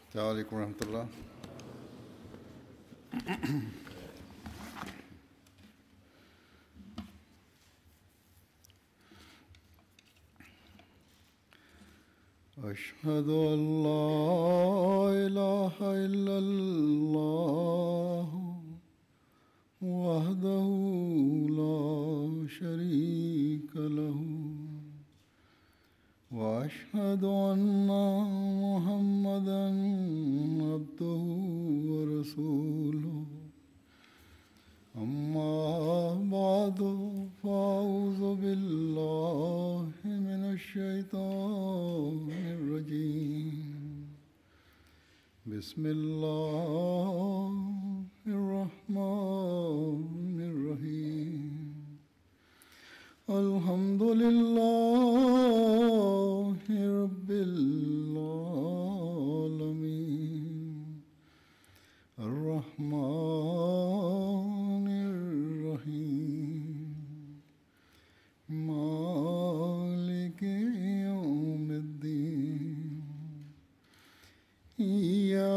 السلام عليكم ورحمة الله. أشهد أن لا إله إلا الله وحده لا شريك له وأشهد أن محمدًا عبده ورسوله أما بعد فأعوذ بالله من الشيطان الرجيم بسم الله الرحمن الرحيم الحمد لله رب العالمين الرحمن الرحيم مالك يوم الدين إياك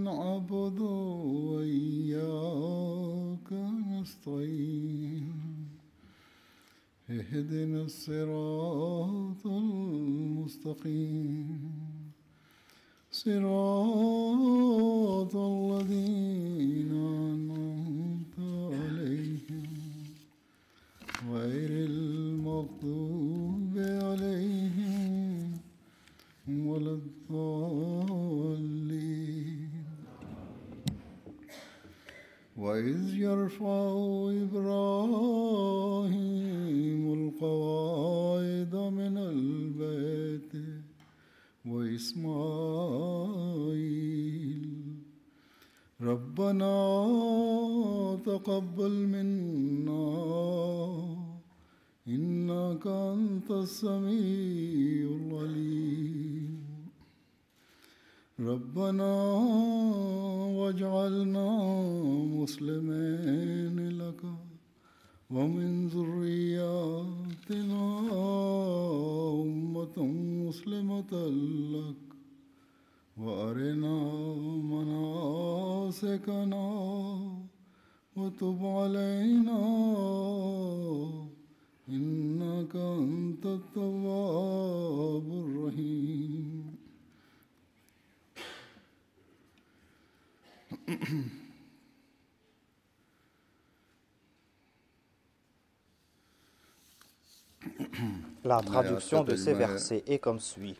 نعبد وإياك نستعين اهدنا الصراط المستقيم صراط الذين أنعمت عليهم غير المغضوب عليهم ولا الضالين وإذ يرفع إبراهيم القواعد من البيت وإسماعيل ربنا تقبل منا إنك أنت السميع العليم ربنا واجعلنا مسلمين لك ومن ذرياتنا أمة مسلمة لك وأرنا مناسكنا وتب علينا إنك أنت التواب الرحيم. La traduction de ces versets est comme suit.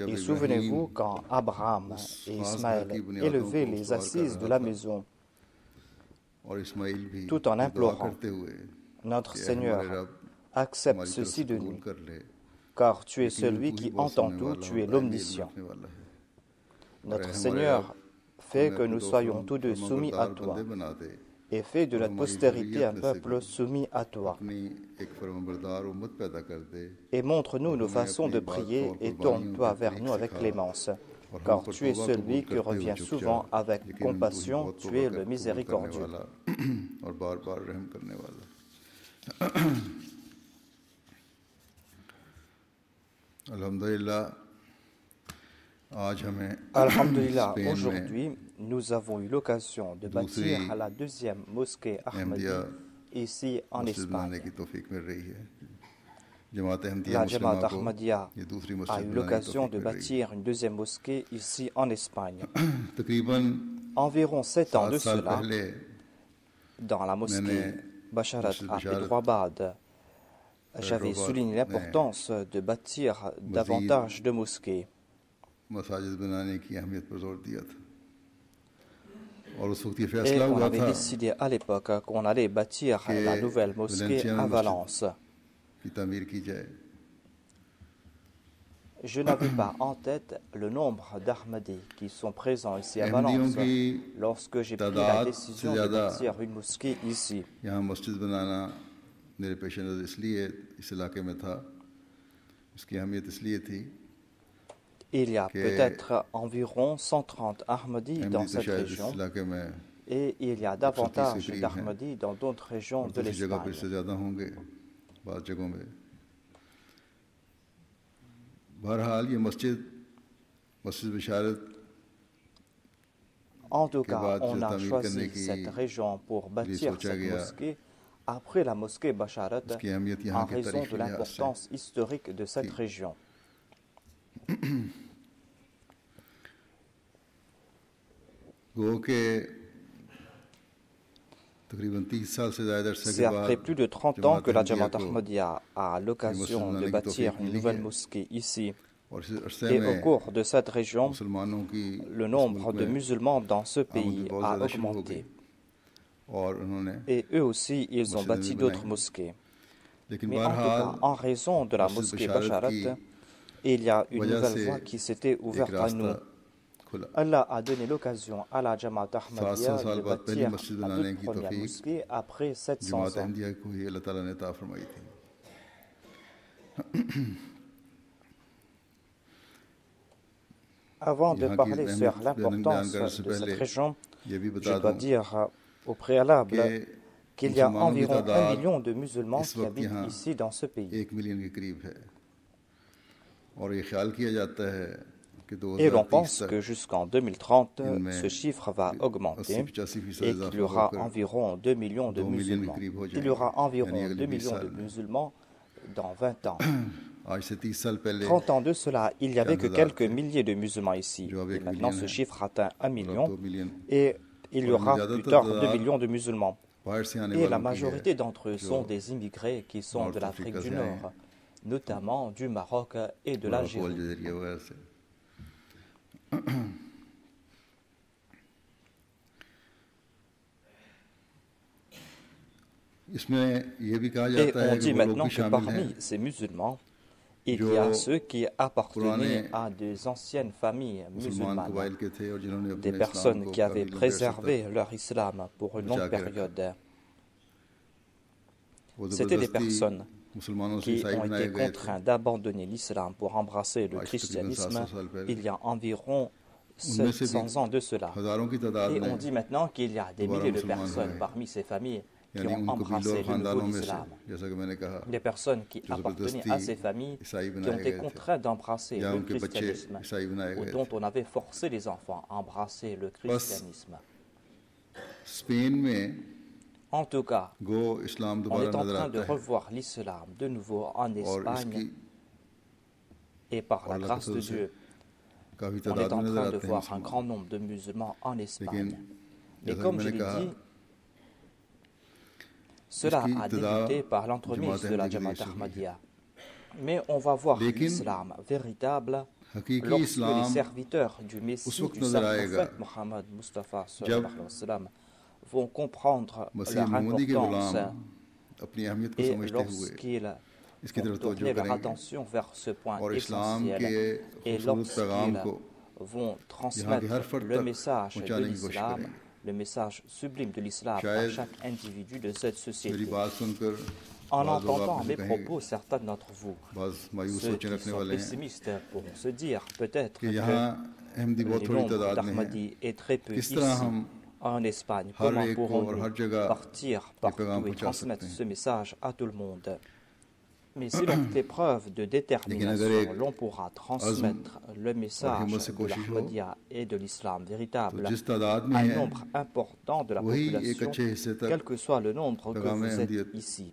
Et souvenez-vous quand Abraham et Ismaël élevaient les assises de la maison, tout en implorant, notre Seigneur, accepte ceci de nous, car tu es celui qui entend tout, tu es l'omniscient. Notre Seigneur fait que nous soyons tous deux soumis à toi, et fais de notre postérité un peuple soumis à toi. Et montre-nous nos façons de prier et tourne-toi vers nous avec clémence, car tu es celui qui revient souvent avec compassion, tu es le miséricordieux. Alhamdulillah, aujourd'hui, nous avons eu l'occasion de bâtir la deuxième mosquée Ahmadi ici en Espagne. La Jamaat Ahmadiyya a eu l'occasion de bâtir une deuxième mosquée ici en Espagne. Environ 7 ans de cela, dans la mosquée Basharat à Hyderabad, j'avais souligné l'importance de bâtir davantage de mosquées. Et on avait décidé à l'époque qu'on allait bâtir la nouvelle mosquée à Valence. Je n'avais pas en tête le nombre d'Ahmadis qui sont présents ici à Valence lorsque j'ai pris la décision de bâtir une mosquée ici. Il y a peut-être environ 130 Ahmadis dans cette région et il y a davantage d'Ahmadis dans d'autres régions de l'Espagne. En tout cas, on a choisi cette région pour bâtir cette mosquée après la mosquée Basharat en raison de l'importance historique de cette région. C'est après plus de 30 ans que la Jamaat Ahmadiyya a l'occasion de bâtir une nouvelle mosquée ici. Et au cours de cette région, le nombre de musulmans dans ce pays a augmenté. Et eux aussi, ils ont bâti d'autres mosquées. Mais en tout cas, en raison de la mosquée Basharat, il y a une nouvelle voie qui s'était ouverte à nous. Allah a donné l'occasion à la Jamaat Ahmadiyya de bâtir la toute première mosquée après 700 ans. Avant de parler sur l'importance de cette région, je dois dire au préalable qu'il y a environ 1 million de musulmans qui habitent ici dans ce pays. Et l'on pense que jusqu'en 2030, ce chiffre va augmenter et qu'il y aura environ 2 millions de musulmans. Il y aura environ 2 millions de musulmans dans 20 ans. 30 ans de cela, il n'y avait que quelques milliers de musulmans ici. Et maintenant, ce chiffre atteint 1 million et il y aura plus tard 2 millions de musulmans. Et la majorité d'entre eux sont des immigrés qui sont de l'Afrique du Nord, notamment du Maroc et de l'Algérie. Et on dit maintenant que parmi ces musulmans, il y a ceux qui appartenaient à des anciennes familles musulmanes, des personnes qui avaient préservé leur islam pour une longue période. C'était des personnes qui ont été contraints d'abandonner l'islam pour embrasser le christianisme il y a environ 700 ans de cela. Et on dit maintenant qu'il y a des milliers de personnes parmi ces familles qui ont embrassé le nouveau islam. Des personnes qui appartenaient à ces familles qui ont été contraintes d'embrasser le christianisme ou dont on avait forcé les enfants à embrasser le christianisme. En tout cas, on est en train de revoir l'islam de nouveau en Espagne et par la grâce de Dieu, on est en train de voir un grand nombre de musulmans en Espagne. Mais comme je l'ai dit, cela a débuté par l'entremise de la Jamaat Ahmadiyya. Mais on va voir l'islam véritable lorsque les serviteurs du Messie, du saint prophète Mohammed Mustafa vont comprendre leur importance et lorsqu'ils vont tourner leur attention vers ce point essentiel et lorsqu'ils vont transmettre le message de l'islam, le message sublime de l'islam à chaque individu de cette société. En entendant mes propos, certains d'entre vous, ceux qui sont pessimistes, pourront se dire peut-être que le nombre d'Ahmadis est très peu ici en Espagne. Comment pourrons-nous partir partout et transmettre ce message à tout le monde? Mais si l'on fait preuve de détermination, l'on pourra transmettre le message de l'Ahmadiyya et de l'islam véritable à un nombre important de la population, quel que soit le nombre que vous êtes ici.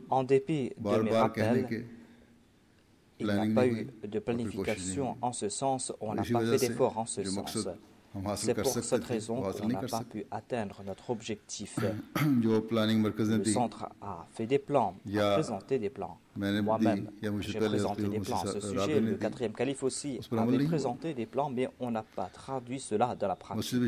En dépit de mes rappels, il n'y a pas eu de planification en ce sens, on n'a pas fait d'effort en ce sens. C'est pour cette raison qu'on n'a pas pu atteindre notre objectif. Le centre a fait des plans, a présenté des plans. Moi-même, j'ai présenté des plans à ce sujet. Le 4e calife aussi avait présenté des plans, mais on n'a pas traduit cela dans la pratique.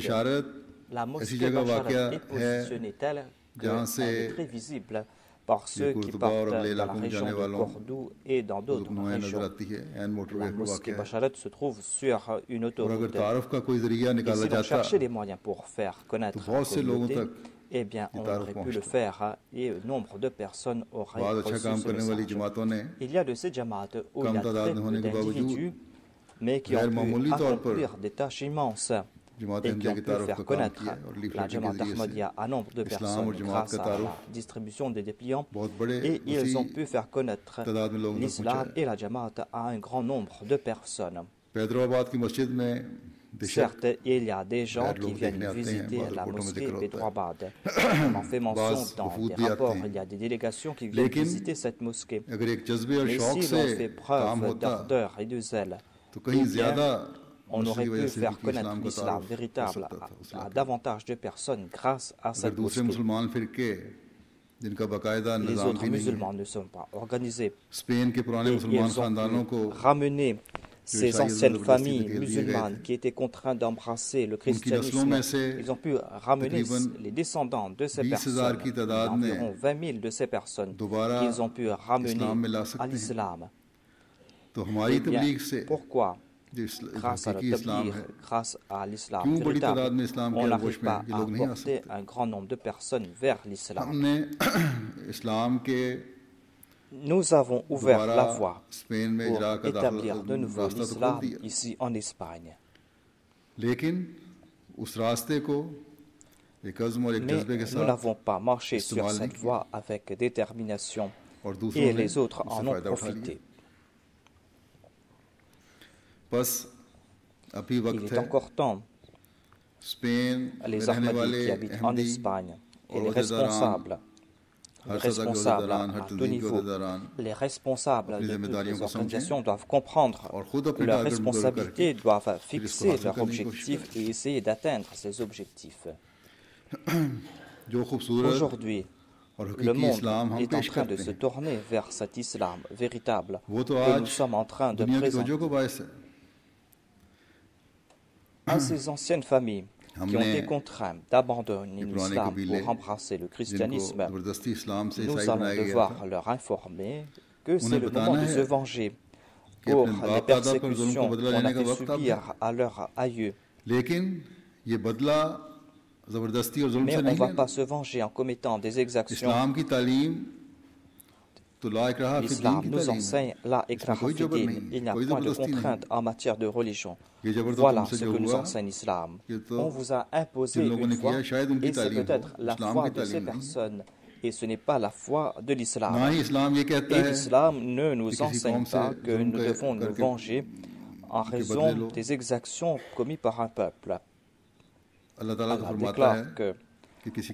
La mosquée Basharat est positionnée telle qu'elle est très visible par ceux qui partent dans la région de Cordoue et dans d'autres régions. La mosquée Basharat se trouve sur une autoroute. Et si l'on cherchait des moyens pour faire connaître la communauté, eh bien, on aurait pu le faire et nombre de personnes auraient reçu ce message. Il y a de ces jamaats où il y a très peu d'individus, mais qui ont pu accomplir des tâches immenses. et qui ont pu faire connaître la Jamaat Ahmadiyya à nombre de personnes grâce à la distribution des dépliants, et ils ont pu faire connaître l'islam et la Jamaat à un grand nombre de personnes. Certes, il y a des gens qui viennent visiter la mosquée Bedrouabad. On en fait mention dans des rapports. Il y a des délégations qui viennent visiter cette mosquée. Mais si l'on fait preuve d'ardeur et de zèle, eh bien, on aurait pu faire connaître l'islam véritable à davantage de personnes grâce à cette mosquée. Les autres musulmans ne sont pas organisés. Et ils ont pu ramener ces anciennes familles musulmanes qui étaient contraintes d'embrasser le christianisme. Ils ont pu ramener les descendants de ces personnes, environ 20 000 de ces personnes, qu'ils ont pu ramener à l'islam. Eh bien, pourquoi, grâce à le tabligh, grâce à l'islam véritable, on n'arrive pas à porter un grand nombre de personnes vers l'islam? Nous avons ouvert la voie pour établir de nouveau l'islam ici en Espagne. Mais nous n'avons pas marché sur cette voie avec détermination et les autres en ont profité. Il est encore temps. Les Ahmadis qui habitent en Espagne et les responsables à tout niveau, les responsables de toutes les organisations doivent comprendre leurs responsabilités, doivent fixer leurs objectifs et essayer d'atteindre ces objectifs. Aujourd'hui, le monde est en train de se tourner vers cet islam véritable que nous sommes en train de présenter. À ces anciennes familles qui ont été contraints d'abandonner l'islam pour embrasser le christianisme, nous allons devoir leur informer que c'est le moment de se venger pour les persécutions qu'on a fait subir à leurs aïeux. Mais on ne va pas se venger en commettant des exactions. L'islam nous enseigne la ikrah fi-din. Il n'y a point de contrainte en matière de religion. Voilà ce que nous enseigne l'islam. On vous a imposé une foi, et c'est peut-être la foi de ces personnes, et ce n'est pas la foi de l'islam. Et l'islam ne nous enseigne pas que nous devons nous venger en raison des exactions commises par un peuple. Allah déclare que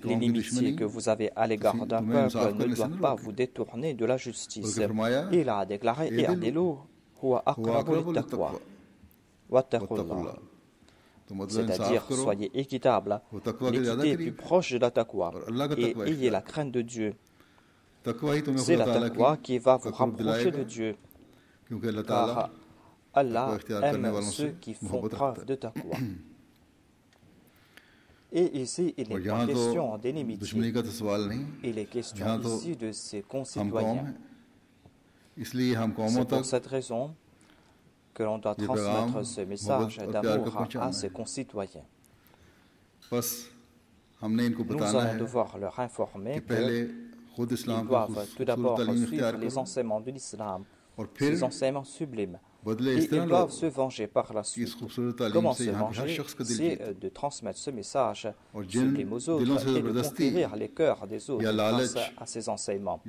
l'inimitié que vous avez à l'égard d'un peuple ne doit pas vous détourner de la justice. Il a déclaré « I'adilu huwa aqrabu lit-taqwa wattaqullah » c'est-à-dire « Soyez équitable ». L'équité est plus proche de la taqwa et ayez la crainte de Dieu. C'est la taqwa qui va vous rapprocher de Dieu, car Allah aime ceux qui font preuve de taqwa. Et ici, il n'est pas question d'inimitié. Il est question ici de ses concitoyens. C'est pour cette raison que l'on doit transmettre ce message d'amour à ses concitoyens. Nous allons devoir leur informer qu'ils doivent tout d'abord suivre les enseignements de l'islam, ces enseignements sublimes. Et ils doivent se venger par la suite. Comment se venger? C'est de transmettre ce message sublime aux autres et de conquérir les cœurs des autres grâce à ces enseignements.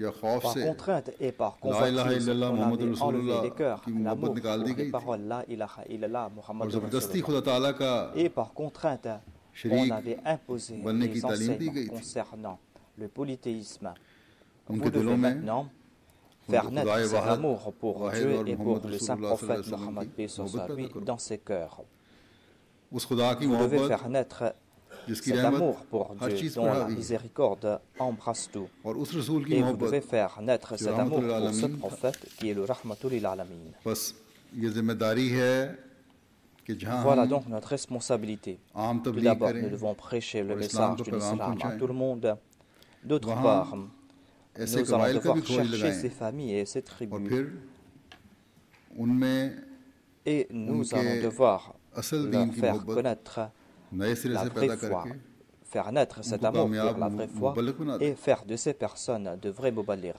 Par contrainte et par convoitise, on avait enlevé les cœurs, l'amour pour les paroles La ilaha illallah Muhammad Rasulullah. Et par contrainte, on avait imposé les enseignements concernant le polythéisme. Vous devez maintenant faire naître cet amour pour Dieu et pour le saint prophète Mohammed dans ses cœurs. Vous devez faire naître cet amour pour Dieu dont la miséricorde embrasse tout. Et vous devez faire naître cet amour pour ce prophète qui est le Rahmatul lil Alamin. Voilà donc notre responsabilité. Tout d'abord, nous devons prêcher le message de l'islam à tout le monde. D'autre part, nous allons devoir chercher ces familles et ces tribus et nous allons devoir leur faire connaître la vraie foi, faire naître cet amour pour la vraie foi et faire de ces personnes de vrais muballigh.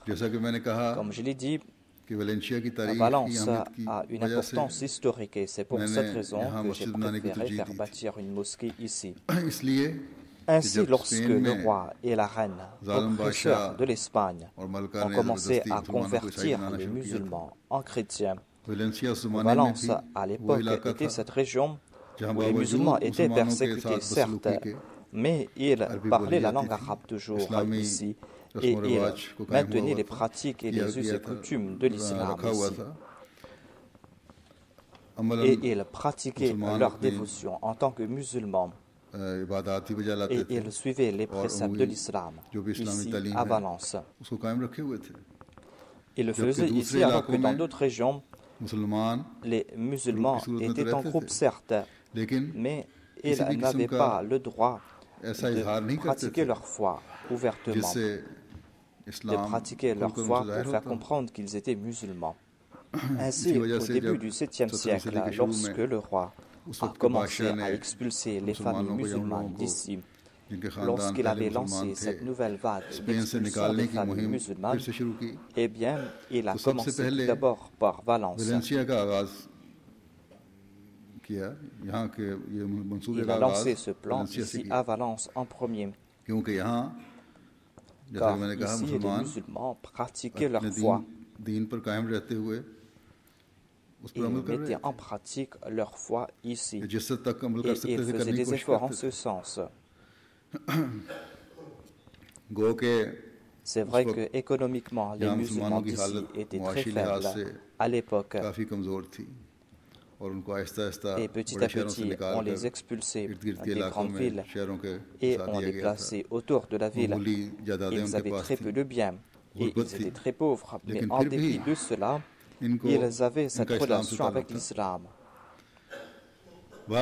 Comme je l'ai dit, Valence a une importance historique et c'est pour cette raison que j'ai préféré faire bâtir une mosquée ici. Ainsi, lorsque le roi et la reine, oppresseurs de l'Espagne, ont commencé à convertir les musulmans en chrétiens, Valence, à l'époque, était cette région où les musulmans étaient persécutés, certes, mais ils parlaient la langue arabe toujours ici et ils maintenaient les pratiques et les us et coutumes de l'islam ici. Et ils pratiquaient leur dévotion en tant que musulmans et ils suivaient les préceptes de l'islam ici à Valence. Ils le faisaient ici alors que dans d'autres régions, les musulmans étaient en groupe certes, mais ils n'avaient pas le droit de pratiquer leur foi ouvertement, de pratiquer leur foi pour faire comprendre qu'ils étaient musulmans. Ainsi, au début du 7e siècle, lorsque le roi a commencé à expulser les familles musulmanes d'ici, lorsqu'il avait lancé cette nouvelle vague d'expulsion des familles musulmanes, eh bien, il a commencé tout d'abord par Valence. Il a lancé ce plan ici à Valence en premier, car ici les musulmans pratiquaient leur foi. Ils mettaient en pratique leur foi ici et ils faisaient des efforts en ce sens. C'est vrai que économiquement, les musulmans d'ici étaient très faibles à l'époque. Et petit à petit, on les expulsait des grandes villes et on les plaçait autour de la ville. Ils avaient très peu de biens et ils étaient très pauvres. Mais en dépit de cela, ils avaient cette relation avec l'islam. Il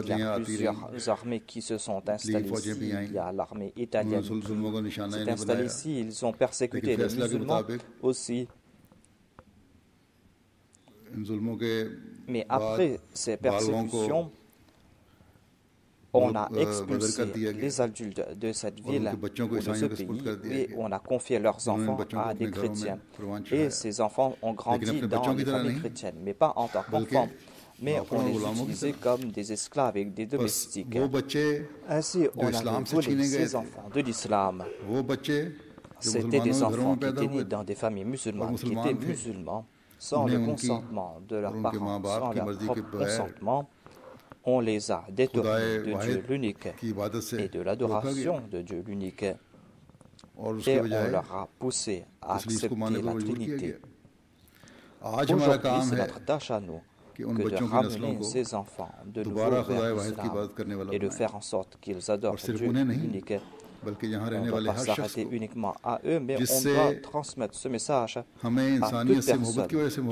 y a plusieurs armées qui se sont installées ici. Il y a l'armée italienne qui s'est installée ici. Ils ont persécuté les musulmans aussi. Mais après ces persécutions, on a expulsé les adultes de cette ville ou de ce pays et on a confié leurs enfants à des chrétiens. Et ces enfants ont grandi dans les familles chrétiennes, mais pas en tant qu'enfants, mais on les utilisait comme des esclaves et des domestiques. Ainsi, on a volé ces enfants de l'islam. C'était des enfants qui étaient nés dans des familles musulmanes, qui étaient musulmans, sans le consentement de leurs parents, sans leur propre consentement. On les a détournés de Dieu l'unique et de l'adoration de Dieu l'unique. Et on leur a poussé à accepter la Trinité. Aujourd'hui, c'est notre tâche à nous que de ramener ces enfants de nouveau vers l'islam et de faire en sorte qu'ils adorent Dieu l'unique. On ne doit pas s'arrêter uniquement à eux, mais on doit transmettre ce message à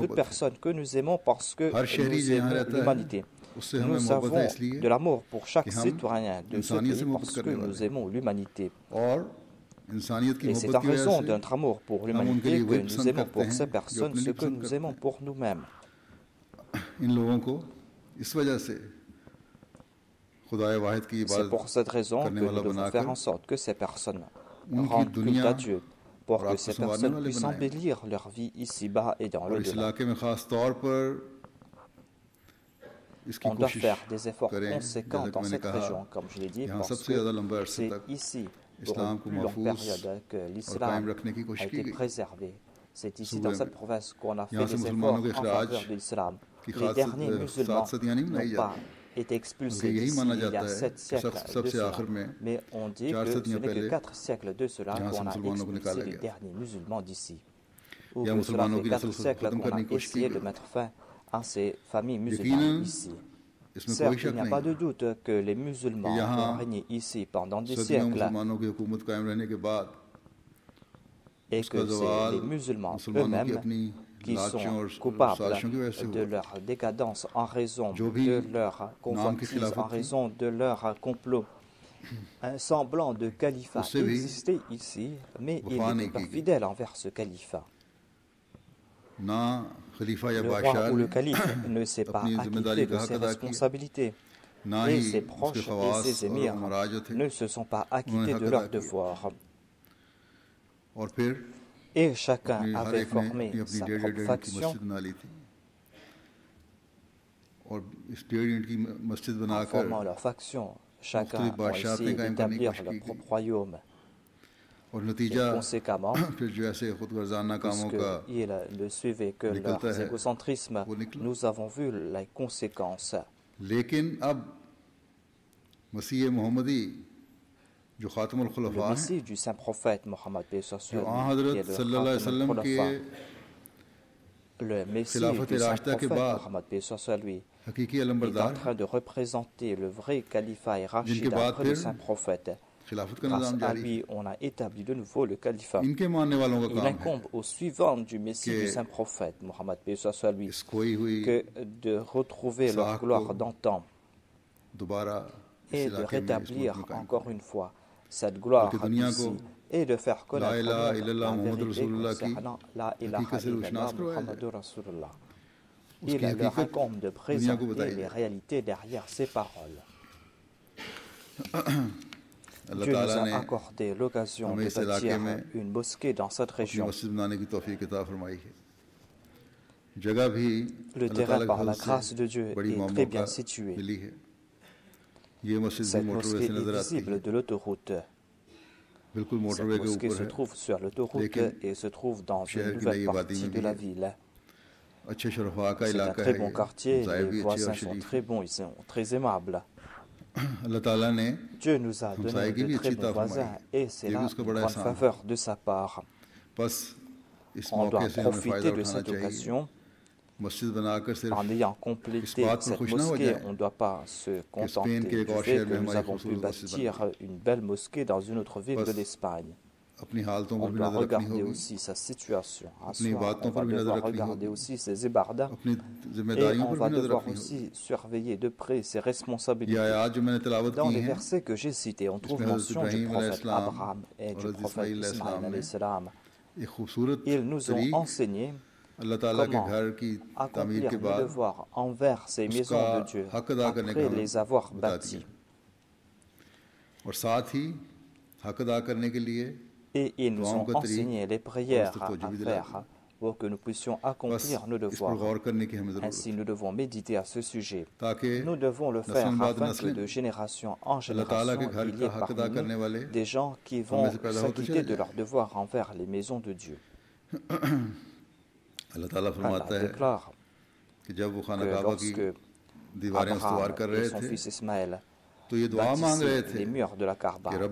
toute personne que nous aimons parce que nous aimons l'humanité. Nous avons de l'amour pour chaque citoyen de ce pays parce que nous aimons l'humanité. Et c'est en raison de notre amour pour l'humanité que nous aimons pour ces personnes ce que nous aimons pour nous-mêmes. C'est pour cette raison que nous devons faire en sorte que ces personnes rendent culte à Dieu, pour que ces personnes puissent embellir leur vie ici-bas et dans l'au-delà. On doit faire des efforts conséquents dans cette région, comme je l'ai dit, parce que c'est ici, pour une plus longue période, que l'islam a été préservé. C'est ici, dans cette province, qu'on a fait des efforts en faveur de l'islam. Les derniers musulmans n'ont pas été expulsés d'ici il y a 7 siècles de cela. Mais on dit que ce n'est que 4 siècles de cela qu'on a expulsé les derniers musulmans d'ici. Ou que cela fait 4 siècles qu'on a essayé de mettre fin à ces familles musulmanes ici. Certes, il n'y a pas de doute que les musulmans ont régné ici pendant des siècles et que c'est les musulmans eux-mêmes qui sont coupables de leur décadence en raison de leur convoitise, en raison de leur complot. Un semblant de califat existait ici, mais il n'était pas fidèle envers ce califat. Le roi ou le calife ne s'est pas acquitté de ses responsabilités et ses proches et ses émirs ne se sont pas acquittés de leurs devoirs. Et chacun avait formé sa propre faction en formant leur faction. Chacun a essayé d'établir leur propre royaume. Et conséquemment, puisqu'ils ne suivaient que leur égocentrisme, nous avons vu les conséquences. Le Messie du saint prophète Mohammed qui est le Messie du saint prophète Mohammed lui est en train de représenter le vrai califat et Rachid après le saint prophète. Grâce à lui, on a établi de nouveau le califat. Il incombe aux suivants du Messie du saint prophète Mohammed lui que de retrouver leur gloire d'antan et de rétablir encore une fois cette gloire ici et de faire connaître la vérité concernant la ilaha illallah Muhammadur Rasulullah. Il leur incombe de présenter les réalités derrière ces paroles. Dieu nous a accordé l'occasion de bâtir une mosquée dans cette région. Le terrain, par la grâce de Dieu, est très bien situé. Cette mosquée est visible de l'autoroute. Cette mosquée se trouve sur l'autoroute et se trouve dans une nouvelle partie de la ville. C'est un très bon quartier, les voisins sont très bons, ils sont très aimables. Dieu nous a donné de très bons voisins et c'est là une grande faveur de sa part. On doit profiter de cette occasion. En ayant complété cette mosquée, on ne doit pas se contenter du fait que nous avons pu bâtir une belle mosquée dans une autre ville de l'Espagne. On doit regarder aussi sa situation. À soi, on va devoir regarder aussi ses ébardas et on va devoir aussi surveiller de près ses responsabilités. Dans les versets que j'ai cités, on trouve mention du prophète Abraham et du prophète Ismaïl alayhi salam. Ils nous ont enseigné comment accomplir nos devoirs envers ces maisons de Dieu après les avoir bâties. Et ils nous ont enseigné les prières à faire pour que nous puissions accomplir nos devoirs. Ainsi, nous devons méditer à ce sujet. Nous devons le faire afin que de génération en génération, il y ait parmi nous des gens qui vont s'acquitter de leurs devoirs envers les maisons de Dieu. Allah déclare que lorsque Abraham et son fils Ismaël bâtissaient les murs de la Kaaba, ils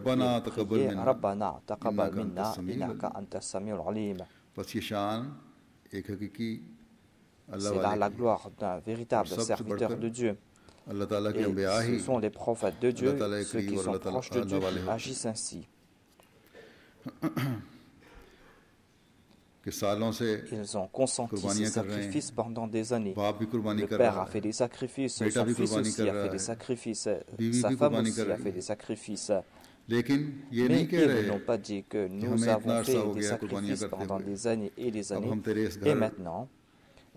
priaient Rabbana taqabbal minna innaka anta samiul alim. C'est là la gloire d'un véritable serviteur de Dieu. Et ce sont les prophètes de Dieu, ceux qui sont proches de Dieu, qui agissent ainsi. Ils ont consenti ces sacrifices pendant des années. Le père a fait des sacrifices, son fils aussi a fait des sacrifices, sa femme aussi a fait des sacrifices. Mais ils n'ont pas dit que nous avons fait des sacrifices pendant des années et des années. Et maintenant,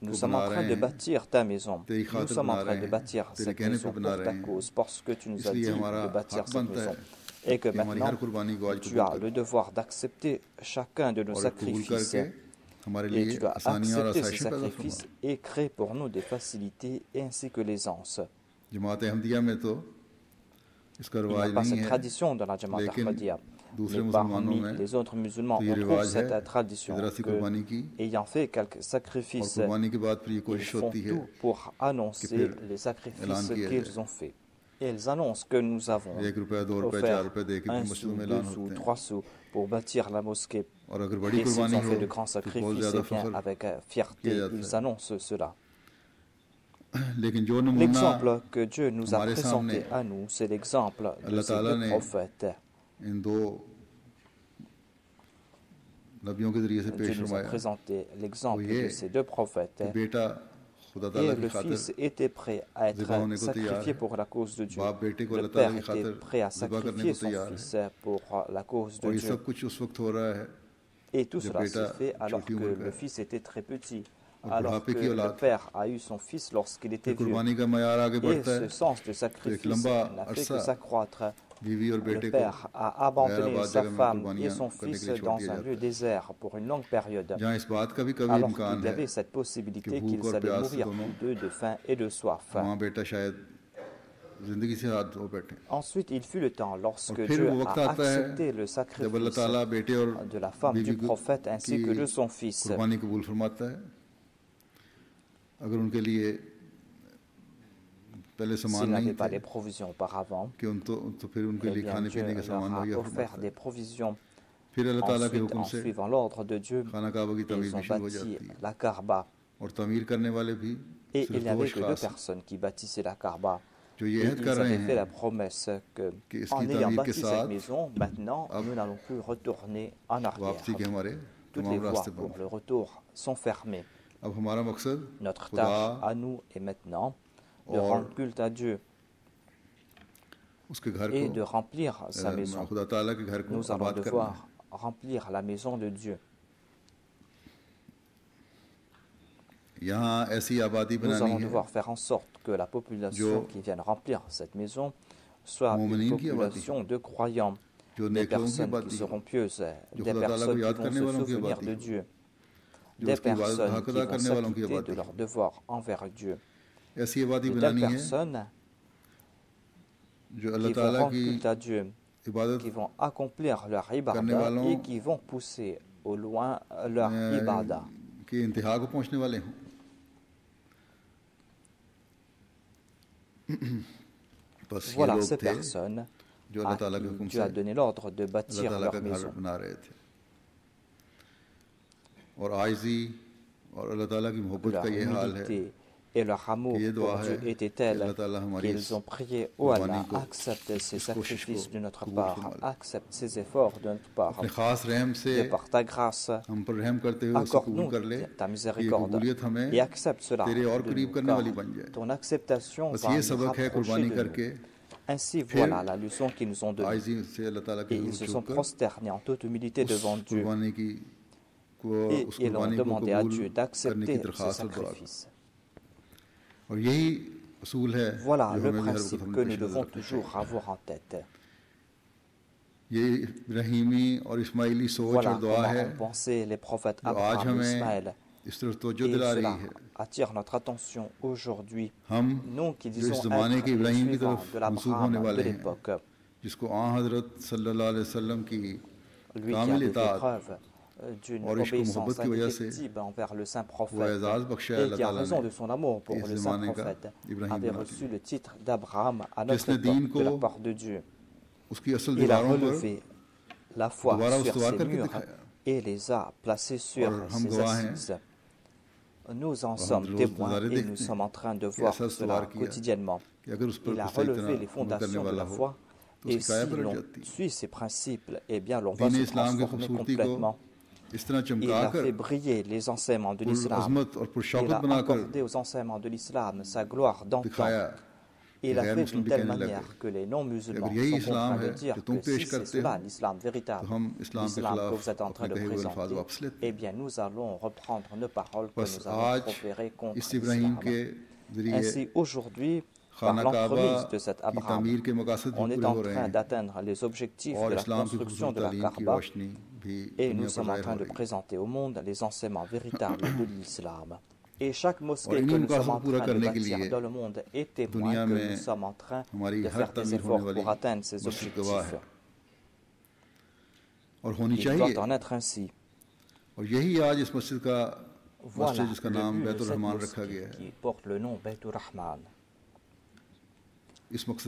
nous sommes en train de bâtir ta maison. Nous sommes en train de bâtir cette maison pour ta cause, parce que tu nous as dit de bâtir cette maison. Et que maintenant, tu as le devoir d'accepter chacun de nos sacrifices. Et tu dois accepter ces sacrifices et créer pour nous des facilités ainsi que l'aisance. Il n'y a pas cette tradition dans la Jamaat Ahmadiyya. Mais parmi les autres musulmans, on trouve cette tradition que, ayant fait quelques sacrifices, ils font tout pour annoncer les sacrifices qu'ils ont faits. Et ils annoncent que nous avons offert 1 sou, 2 sous, 3 sous pour bâtir la mosquée. Et s'ils ont fait de grands sacrifices, eh bien, avec fierté, ils annoncent cela. L'exemple que Dieu nous a présenté à nous, c'est l'exemple de ces deux prophètes. Dieu nous a présenté l'exemple de ces deux prophètes. Et le fils était prêt à être sacrifié pour la cause de Dieu. Le père était prêt à sacrifier son fils pour la cause de Dieu. Et tout cela s'est fait alors que le fils était très petit, alors que le père a eu son fils lorsqu'il était vieux. Et ce sens de sacrifice n'a fait que s'accroître Le père a abandonné sa femme et son fils dans un lieu désert pour une longue période, alors qu'il y avait cette possibilité qu'ils allaient mourir tous deux de faim et de soif. Ensuite, il fut le temps lorsque Dieu a accepté le sacrifice de la femme du prophète ainsi que de son fils. S'il n'avait pas les provisions auparavant, eh bien Dieu leur a offert des provisions. Ensuite, en suivant l'ordre de Dieu, ils ont bâti la Kaaba. Et il n'y avait que 2 personnes qui bâtissaient la Kaaba. Et ils avaient fait la promesse qu'en ayant bâti cette maison, maintenant, nous n'allons plus retourner en arrière. Toutes les voies pour le retour sont fermées. Notre tâche à nous est maintenant de rendre culte à Dieu et de remplir sa maison. Nous allons devoir remplir la maison de Dieu. Nous allons devoir faire en sorte que la population qui vienne remplir cette maison soit une population de croyants, des personnes qui seront pieuses, des personnes qui vont se souvenir de Dieu, des personnes qui vont s'acquitter de leur devoir envers Dieu, de telles personnes qui vont rendre culte à Dieu, qui vont accomplir leur ibadah et qui vont pousser au loin leur ibadah. Voilà ces personnes à qui Dieu a donné l'ordre de bâtir leur maison. Leur humilité et leur amour pour Dieu était tel qu'ils ont prié: « Oh Allah, accepte ces sacrifices de notre part, accepte ces efforts de notre part, et par ta grâce, accorde-nous ta miséricorde et accepte cela de nous, car ton acceptation va nous rapprocher de nous. » Ainsi, voilà la leçon qu'ils nous ont donnée. Et ils se sont prosternés en toute humilité devant Dieu. Et ils ont demandé à Dieu d'accepter ce sacrifice. Voilà le principe que nous devons toujours avoir en tête. Voilà comment ont pensé les prophètes Abraham et Ismaël. Et cela attire notre attention aujourd'hui, nous qui disons être les suivants de l'Abraham de l'époque, lui qui avait fait preuve d'une obéissance indéfectible envers le saint prophète et qui, en raison de son amour pour le saint prophète, avait reçu le titre d'Abraham à notre époque de la part de Dieu. Il a relevé la foi sur ses murs et les a placés sur ses assises. Nous en sommes témoins et nous sommes en train de voir cela quotidiennement. Il a relevé les fondations de la foi et si l'on suit ces principes, eh bien l'on va se transformer complètement. Il a fait briller les enseignements de l'islam. Il a accordé aux enseignements de l'islam sa gloire d'antan. Il a fait d'une telle manière que les non-musulmans sont contraints de dire que si c'est cela l'islam véritable, l'islam que vous êtes en train de présenter, eh bien nous allons reprendre nos paroles que nous avons proférées contre l'islam. Ainsi, aujourd'hui, par l'entremise de cet Abraham, on est en train d'atteindre les objectifs de la construction de la Kaaba et nous sommes en train de présenter au monde les enseignements véritables de l'islam. Et chaque mosquée que nous sommes en train de bâtir dans le monde est témoin que nous sommes en train de faire des efforts pour atteindre ces objectifs. Il doit en être ainsi. Voilà le but de cette mosquée qui porte le nom Baytur Rahman.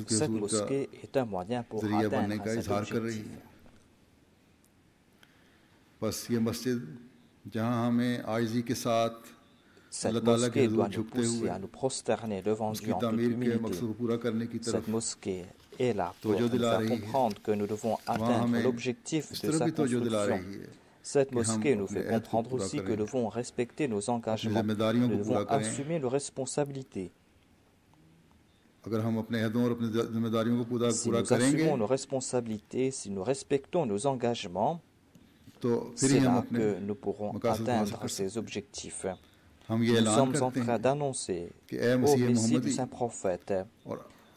Cette mosquée est un moyen pour atteindre cet objectif. Cette mosquée doit nous pousser à nous prosterner devant Dieu en toute humilité. Cette mosquée est là pour nous faire comprendre que nous devons atteindre l'objectif de sa construction. Cette mosquée nous fait comprendre aussi que nous devons respecter nos engagements, nous devons assumer nos responsabilités. Si nous assumons nos responsabilités, si nous respectons nos engagements, c'est là que nous pourrons atteindre ces objectifs. Nous sommes en train d'annoncer au Messie du Saint-Prophète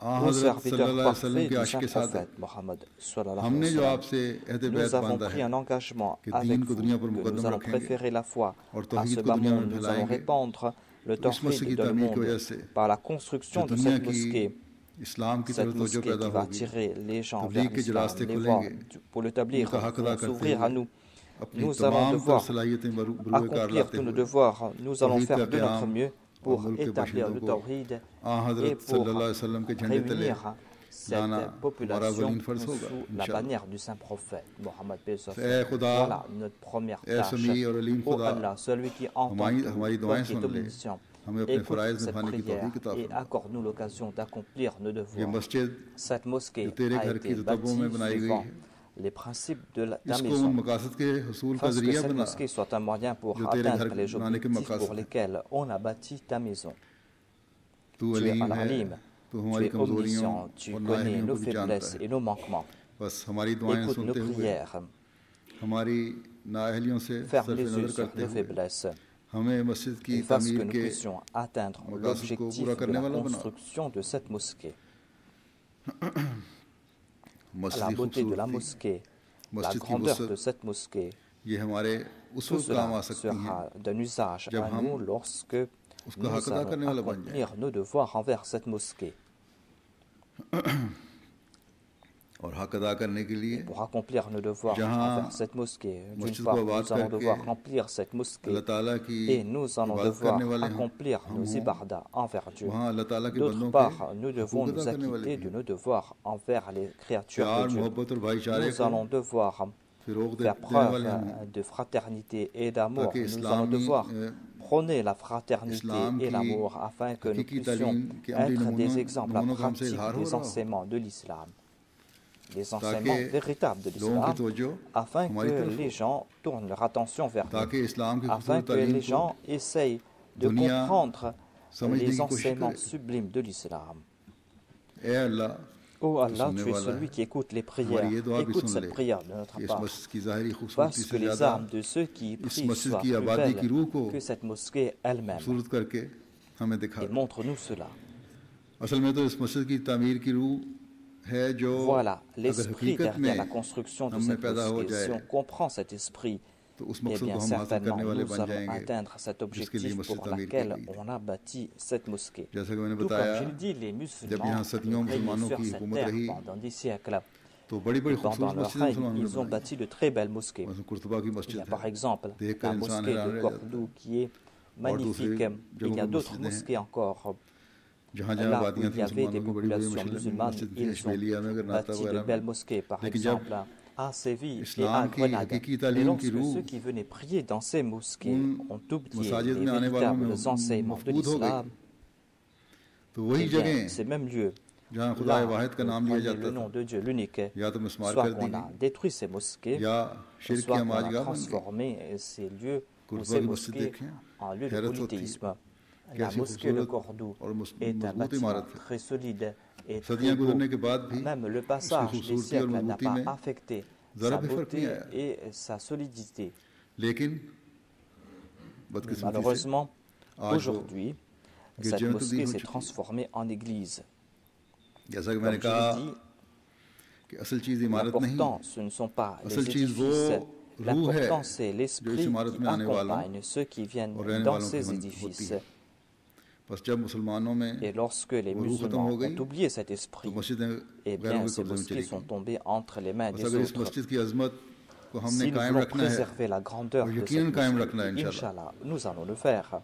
Ô serviteur parfait du saint prophète Mohammed sallallahu alayhi wa sallam, nous avons pris un engagement avec vous que nous allons préférer la foi à ce bas monde, nous allons répandre le tawhid dans le monde par la construction de cette mosquée qui va attirer les gens vers l'islam, les voir pour l'établir, pour s'ouvrir à nous. Nous allons devoir accomplir tous nos devoirs, nous allons faire de notre mieux pour établir le tawhid et pour réunir cette population sous la bannière du saint prophète Mohammed. Voilà notre première tâche. Ô Allah, celui qui entend toi qui est omniscient, écoute cette prière et accorde-nous l'occasion d'accomplir nos devoirs. Cette mosquée a été bâtie suivant les principes de la maison. Fasse que cette mosquée soit un moyen pour atteindre les objectifs pour lesquels on a bâti ta maison. Tu es Al-Alim, tu es omniscient, tu connais nos faiblesses et nos manquements. Écoute nos prières. Ferme les yeux sur nos faiblesses et fasse que nous puissions atteindre l'objectif de la construction de cette mosquée. La beauté de la mosquée, la grandeur de cette mosquée, tout cela sera d'un usage à nous lorsque nous allons accomplir nos devoirs envers cette mosquée. Et pour accomplir nos devoirs envers cette mosquée, d'une part, nous allons devoir remplir cette mosquée et nous allons devoir accomplir nos ibadas envers Dieu. D'autre part, nous devons nous acquitter de nos devoirs envers les créatures de Dieu. Nous allons devoir faire preuve de fraternité et d'amour. Nous allons devoir prôner la fraternité et l'amour afin que nous puissions être des exemples à pratique des enseignements de l'islam. Les enseignements véritables de l'islam, afin que les gens tournent leur attention vers nous, afin que les gens essayent de comprendre les enseignements sublimes de l'islam. Oh Allah, tu es celui qui écoute les prières. Écoute cette prière de notre part. Fasse que les âmes de ceux qui prient soient plus belles que cette mosquée elle-même. Et montre-nous cela. Voilà l'esprit derrière la construction de cette mosquée. Si on comprend cet esprit, eh bien certainement nous allons atteindre cet objectif pour lequel on a bâti cette mosquée. Tout comme je le dis, les musulmans ont régné sur cette terre pendant des siècles. Et pendant leur règne, ils ont bâti de très belles mosquées. Il y a par exemple la mosquée de Cordoue qui est magnifique. Il y a d'autres mosquées encore. Là où il y avait des populations musulmanes, ils ont bâti de belles mosquées, par exemple à Séville et à Grenade. Et lorsque ceux qui venaient prier dans ces mosquées ont oublié les véritables enseignements de l'islam, eh bien, ces mêmes lieux, là où on prenait le nom de Dieu l'unique, soit qu'on a détruit ces mosquées, soit qu'on a transformé ces lieux ou ces mosquées en lieux de polythéisme. La mosquée de Cordoue est un bâtiment très solide et très beau. Même le passage des siècles n'a pas affecté sa beauté et sa solidité. Malheureusement, aujourd'hui, cette mosquée s'est transformée en église. Comme je l'ai dit, l'important, ce ne sont pas les édifices. L'important, c'est l'esprit qui accompagne ceux qui viennent dans ces édifices. Et lorsque les musulmans ont oublié cet esprit, eh bien ces mosquées sont tombées entre les mains des autres. Si nous voulons préserver la grandeur de cette mosquée, Inch'Allah, nous allons le faire.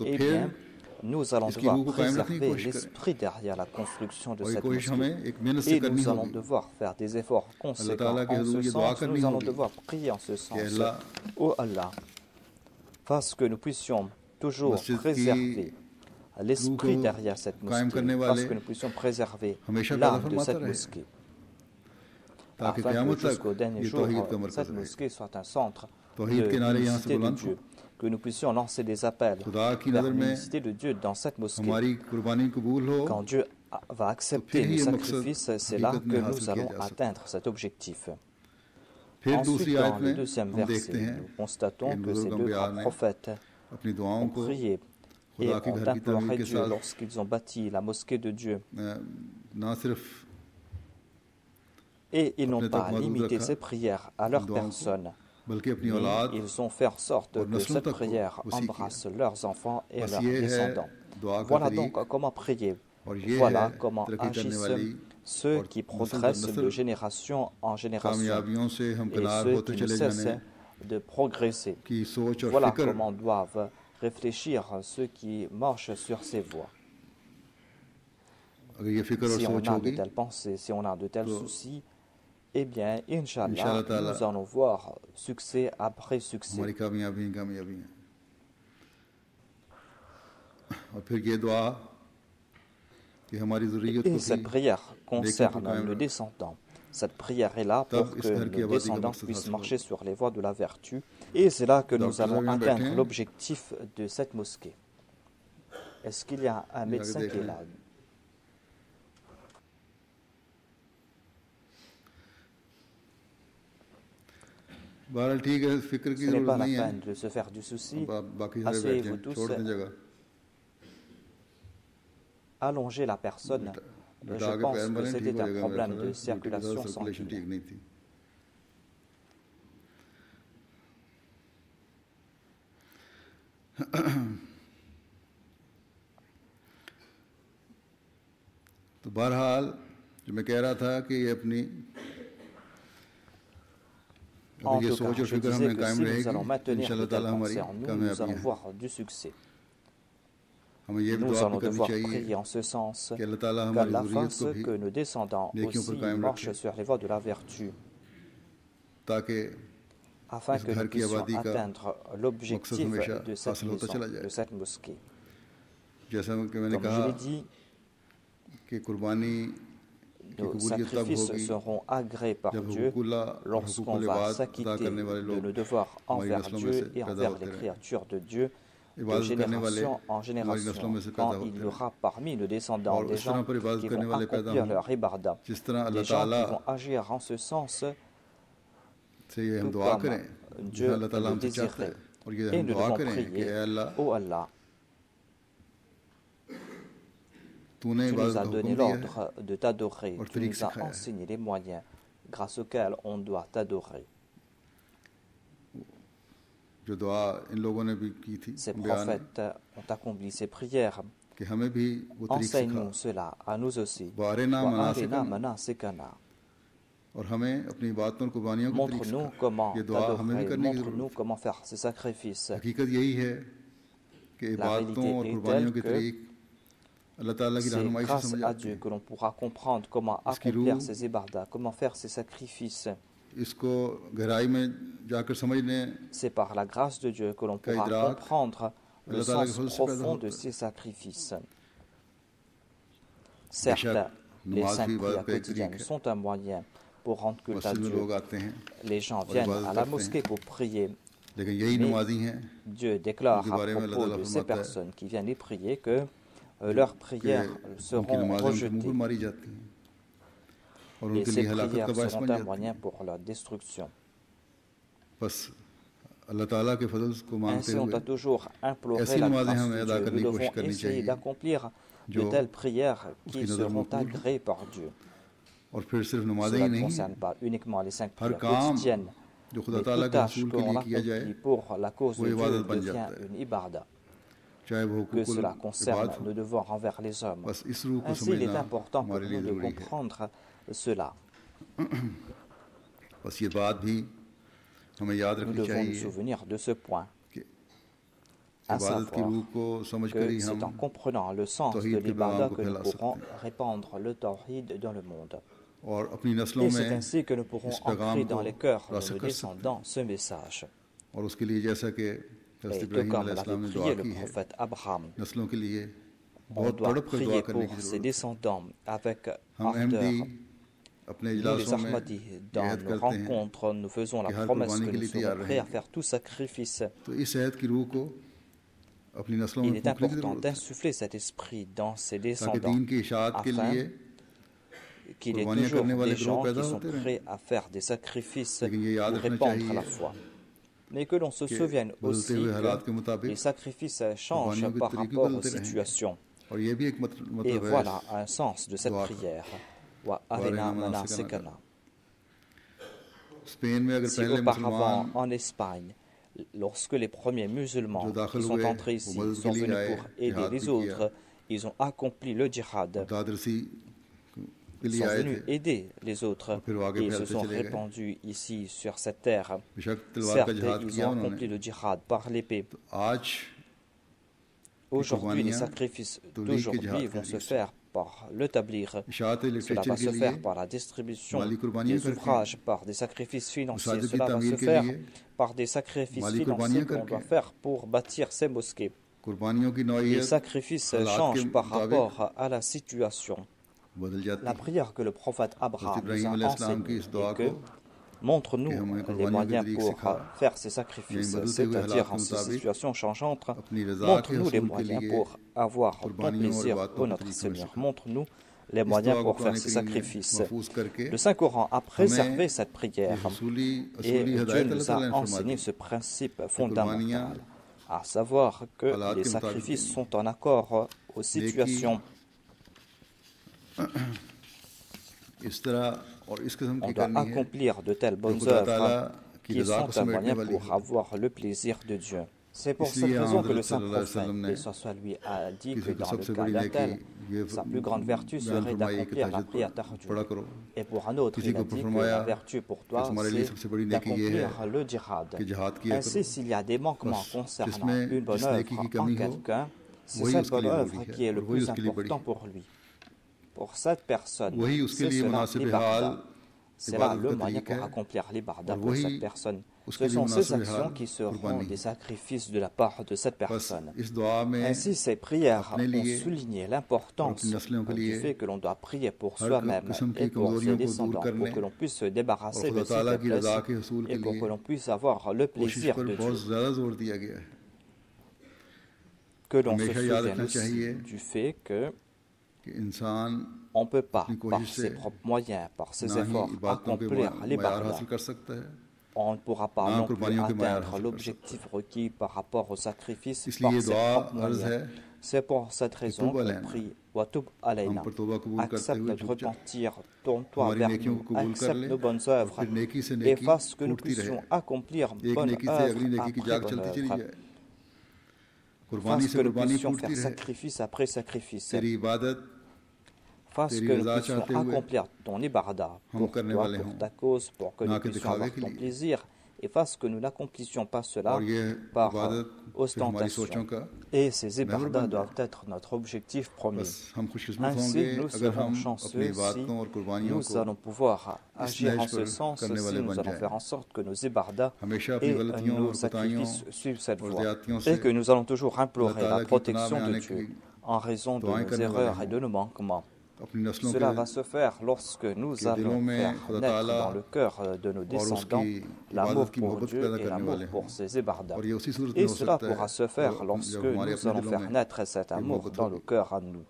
Eh bien, nous allons devoir préserver l'esprit derrière la construction de cette mosquée. Et nous allons devoir faire des efforts conséquents en ce sens. Nous allons devoir prier en ce sens. Oh Allah, fasse que nous puissions toujours préserver l'esprit derrière cette mosquée, parce que nous puissions préserver l'âme de cette mosquée, afin que jusqu'au dernier jour, cette mosquée soit un centre de l'unicité de Dieu, que nous puissions lancer des appels vers l'unicité de Dieu dans cette mosquée. Quand Dieu va accepter nos sacrifices, c'est là que nous allons atteindre cet objectif. Ensuite, dans le deuxième verset, nous constatons que ces deux grands prophètes ont prié et ont imploré Dieu lorsqu'ils ont bâti la mosquée de Dieu. Et ils n'ont pas limité ces prières à leur personne, mais ils ont fait en sorte que cette prière embrasse leurs enfants et leurs descendants. Voilà donc comment prier. Voilà comment agissent ceux qui progressent de génération en génération et ceux qui ne cessent de progresser. Voilà comment doivent réfléchir ceux qui marchent sur ces voies. Si on a de telles pensées, si on a de tels soucis, eh bien, Inch'Allah, nous allons voir succès après succès. Et cette prière concerne le descendant. Cette prière est là pour que le descendant puisse marcher sur les voies de la vertu. Et c'est là que nous allons atteindre l'objectif de cette mosquée. Est-ce qu'il y a un médecin qui est là? Ce n'est pas la peine de se faire du souci. Asseyez-vous tous. Allongez la personne. Je pense que c'était un problème de circulation sanguine. तो बहरहाल जो मैं कह रहा था कि ये अपनी En tout cas, je disais que si nous allons maintenir de telles pensées en nous, nous allons voir du succès. Nous allons devoir prier en ce sens qu'Allah fasse que nos descendants aussi marchent sur les voies de la vertu, afin que nous puissions atteindre l'objectif de cette maison, de cette mosquée. Comme je l'ai dit, nos sacrifices seront agréés par Dieu lorsqu'on va s'acquitter de nos devoirs envers Dieu et envers les créatures de Dieu, de génération en génération, quand il y aura parmi nos descendants des gens qui vont accomplir leur ibadah, des gens qui vont agir en ce sens, tout comme Dieu le désirait. Et nous devons prier, ô Allah, tu nous as donné l'ordre de t'adorer, tu nous as enseigné les moyens grâce auxquels on doit t'adorer. Ces prophètes ont accompli ces prières. Enseigne-nous cela à nous aussi. Montre-nous comment t'adorer, montre-nous comment faire ces sacrifices. La réalité est telle que c'est grâce à Dieu que l'on pourra comprendre comment accomplir ces ibadah, comment faire ces sacrifices. C'est par la grâce de Dieu que l'on pourra comprendre le sens profond de ces sacrifices. Certes, les 5 prières quotidiennes sont un moyen pour rendre culte à Dieu. Les gens viennent à la mosquée pour prier. Mais Dieu déclare à propos de ces personnes qui viennent y prier que leurs prières seront rejetées. Et ces prières seront un moyen pour leur destruction. Ainsi, on doit toujours implorer la grâce de Dieu. Nous devons essayer d'accomplir de telles prières qui seront agréées par Dieu. Cela ne concerne pas uniquement les 5 prières quotidiennes, mais toute tâche que l'on accomplit pour la cause de Dieu devient une ibadah. Que cela concerne nos devoirs envers les hommes. Ainsi, il est important pour nous de comprendre cela. Nous devons nous souvenir de ce point, à savoir que c'est en comprenant le sens de l'ibadah que nous pourrons répandre le tawhid dans le monde. Et c'est ainsi que nous pourrons ancrer dans les cœurs de nos descendants ce message. Et tout comme l'avait prié le prophète Abraham, on doit prier pour ses descendants avec ardeur. Nous, les Ahmadis, dans nos rencontres, nous faisons la promesse que nous serons prêts à faire tout sacrifice. Il est important d'insuffler cet esprit dans ses descendants afin qu'il y ait toujours des gens qui sont prêts à faire des sacrifices pour répandre la foi. Mais que l'on se souvienne aussi que les sacrifices changent par rapport aux situations. Et voilà un sens de cette prière. Wa arina manasikana. Si auparavant en Espagne, lorsque les premiers musulmans qui sont entrés ici sont venus pour aider les autres, ils ont accompli le djihad, ils sont venus aider les autres et ils se sont répandus ici sur cette terre. Certes, ils ont accompli le djihad par l'épée. Aujourd'hui, les sacrifices d'aujourd'hui vont se faire par le tablir. Cela va se faire par la distribution des ouvrages, par des sacrifices financiers. Cela va se faire par des sacrifices financiers qu'on doit faire pour bâtir ces mosquées. Les sacrifices changent par rapport à la situation. La prière que le prophète Abraham nous a enseignée est que montre-nous les moyens pour faire ces sacrifices, c'est-à-dire en ces situations changeantes, montre-nous les moyens pour avoir ton plaisir, ô notre Seigneur. Montre-nous les moyens pour faire ces sacrifices. Le Saint-Coran a préservé cette prière et Dieu nous a enseigné ce principe fondamental, à savoir que les sacrifices sont en accord aux situations. On doit accomplir de telles bonnes œuvres qui sont un moyen pour avoir le plaisir de Dieu. C'est pour cette raison que le saint prophète, et ce soit lui, a dit que dans le cas d'un tel, sa plus grande vertu serait d'accomplir la prière tardue. Et pour un autre, il a dit que la vertu pour toi, c'est d'accomplir le djihad. Ainsi, s'il y a des manquements concernant une bonne œuvre en quelqu'un, c'est cette bonne œuvre qui est le plus important pour lui. Pour cette personne, c'est cela l'ibarda. C'est là le moyen pour accomplir l'ibarda pour cette personne. Ce sont ces actions qui seront des sacrifices de la part de cette personne. Ainsi, ces prières ont souligné l'importance du fait que l'on doit prier pour soi-même et pour ses descendants, pour que l'on puisse se débarrasser de ses faiblesses et pour que l'on puisse avoir le plaisir de Dieu. Que l'on se souvienne aussi du fait que on ne peut pas, par ses propres moyens, par ses efforts, accomplir l'ibarda. On ne pourra pas non plus atteindre l'objectif requis par rapport au sacrifice par ses propres moyens. C'est pour cette raison qu'on prie Watub alayna. Accepte notre repentir, tourne-toi vers nous, accepte nos bonnes œuvres et fasse que nous puissions accomplir bonne œuvre après bonne œuvre. Fasse que nous puissions faire sacrifice après sacrifice. Fasse que nous puissions accomplir ton ibarda pour toi, pour ta cause, pour que nous puissions avoir ton plaisir, et fasse que nous n'accomplissions pas cela par ostentation. Et ces ibardas doivent être notre objectif premier. Ainsi, nous serons chanceux si nous allons pouvoir agir en ce sens, si nous allons faire en sorte que nos ibardas et nos sacrifices suivent cette voie, et que nous allons toujours implorer la protection de Dieu en raison de nos erreurs et de nos manquements. Cela va se faire lorsque nous allons faire naître dans le cœur de nos descendants l'amour pour Dieu et l'amour pour ses ibardas. Et cela pourra se faire lorsque nous allons faire naître cet amour dans le cœur à nous.